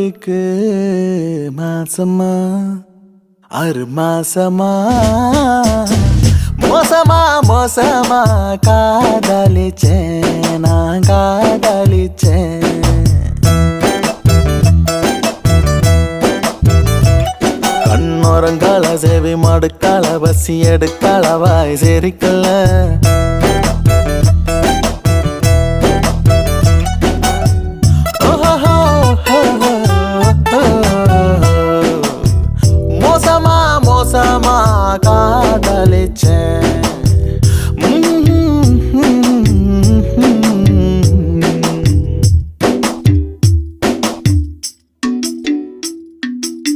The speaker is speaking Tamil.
ஜோடிக்கு மாசமா 6 மாசமா மோசமா மோசமா காதலிச்சேன் நான் காதலிச்சேன் கண்ணோரங்கால சேவை மடுக்கால பசி எடுக்கால வாய் சேரிக்கல மோசமா மோசமா காதலிச்சேன்